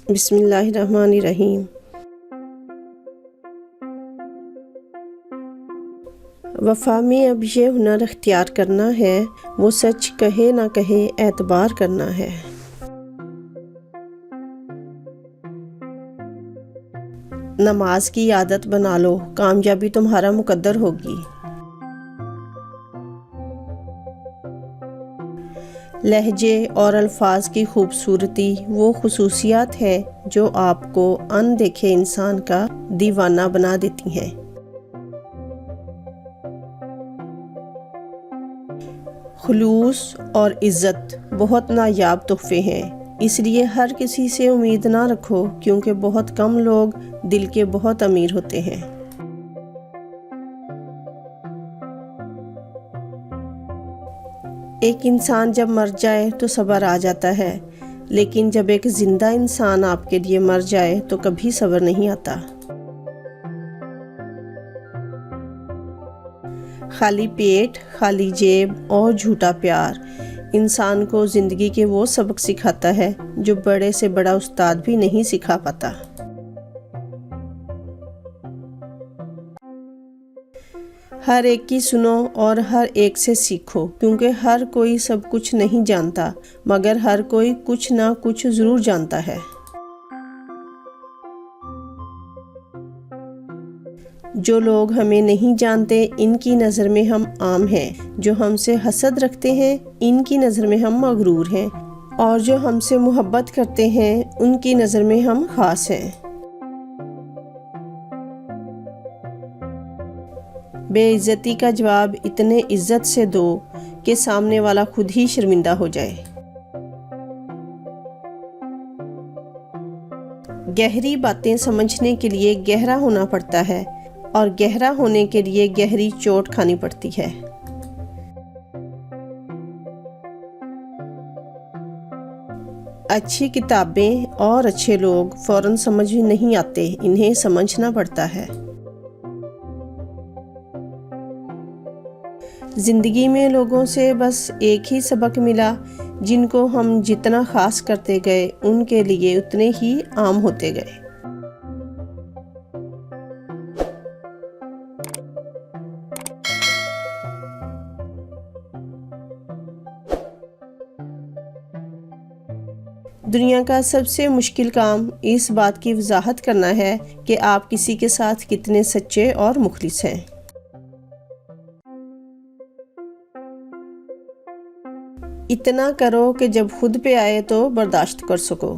बिस्मिल्लाहिर्रहमानिर्रहीम। वफ़ा में अब ये हुनर अख्तियार करना है, वो सच कहे ना कहे एतबार करना है। नमाज की आदत बना लो, कामयाबी तुम्हारा मुकद्दर होगी। लहजे और अल्फाज की खूबसूरती वो खुसूसियात है जो आपको अनदेखे इंसान का दीवाना बना देती हैं। खुलूस और इज़्ज़त बहुत नायाब तोहफे हैं, इसलिए हर किसी से उम्मीद ना रखो, क्योंकि बहुत कम लोग दिल के बहुत अमीर होते हैं। एक इंसान जब मर जाए तो सब्र आ जाता है, लेकिन जब एक ज़िंदा इंसान आपके लिए मर जाए तो कभी सब्र नहीं आता। खाली पेट, खाली जेब और झूठा प्यार इंसान को ज़िंदगी के वो सबक सिखाता है जो बड़े से बड़ा उस्ताद भी नहीं सिखा पाता। हर एक की सुनो और हर एक से सीखो, क्योंकि हर कोई सब कुछ नहीं जानता, मगर हर कोई कुछ ना कुछ ज़रूर जानता है। जो लोग हमें नहीं जानते, इनकी नज़र में हम आम हैं। जो हमसे हसद रखते हैं, इनकी नज़र में हम मगरूर हैं, और जो हमसे मोहब्बत करते हैं, उनकी नज़र में हम ख़ास हैं। बेइज्जती का जवाब इतने इज्जत से दो कि सामने वाला खुद ही शर्मिंदा हो जाए। गहरी बातें समझने के लिए गहरा होना पड़ता है, और गहरा होने के लिए गहरी चोट खानी पड़ती है। अच्छी किताबें और अच्छे लोग फौरन समझ नहीं आते, इन्हें समझना पड़ता है। ज़िंदगी में लोगों से बस एक ही सबक मिला, जिनको हम जितना ख़ास करते गए उनके लिए उतने ही आम होते गए। दुनिया का सबसे मुश्किल काम इस बात की वजाहत करना है कि आप किसी के साथ कितने सच्चे और मुखलिस हैं। इतना करो कि जब खुद पे आए तो बर्दाश्त कर सको।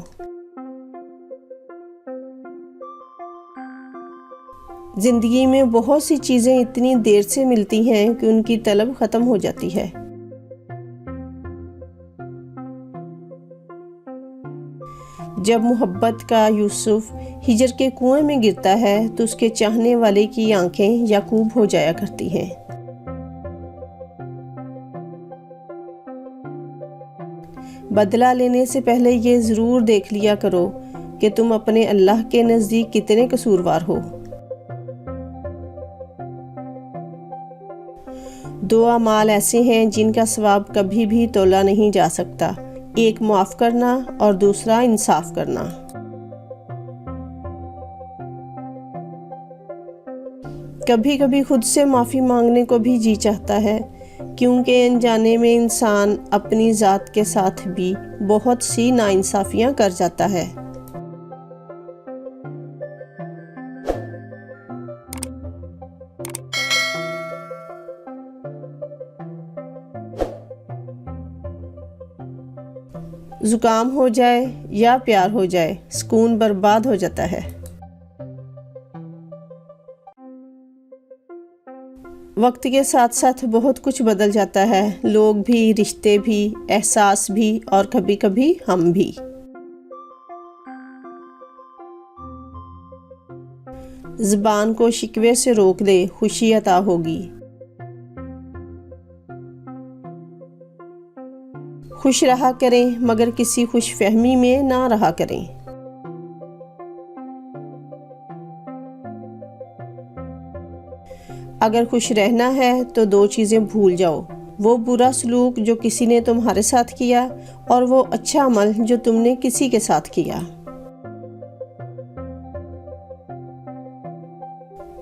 जिंदगी में बहुत सी चीज़ें इतनी देर से मिलती हैं कि उनकी तलब ख़त्म हो जाती है। जब मोहब्बत का यूसुफ हिजर के कुएं में गिरता है तो उसके चाहने वाले की आंखें याकूब हो जाया करती हैं। बदला लेने से पहले ये ज़रूर देख लिया करो कि तुम अपने अल्लाह के नज़दीक कितने कसूरवार हो। दो अमाल ऐसे हैं जिनका सवाब कभी भी तोला नहीं जा सकता, एक माफ़ करना और दूसरा इंसाफ करना। कभी कभी खुद से माफ़ी मांगने को भी जी चाहता है, क्योंकि अनजाने में इंसान अपनी ज़ात के साथ भी बहुत सी नाइंसाफ़ियाँ कर जाता है। ज़ुकाम हो जाए या प्यार हो जाए, सुकून बर्बाद हो जाता है। वक्त के साथ साथ बहुत कुछ बदल जाता है, लोग भी, रिश्ते भी, एहसास भी, और कभी कभी हम भी। ज़बान को शिकवे से रोक दे, खुशी अता होगी। खुश रहा करें, मगर किसी खुशफहमी में ना रहा करें। अगर खुश रहना है तो दो चीज़ें भूल जाओ, वो बुरा सलूक जो किसी ने तुम्हारे साथ किया और वो अच्छा अमल जो तुमने किसी के साथ किया।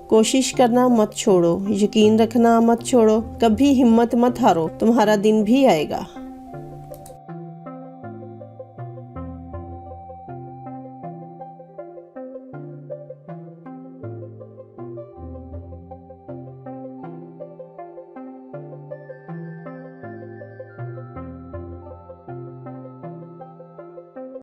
कोशिश करना मत छोड़ो, यकीन रखना मत छोड़ो, कभी हिम्मत मत हारो, तुम्हारा दिन भी आएगा।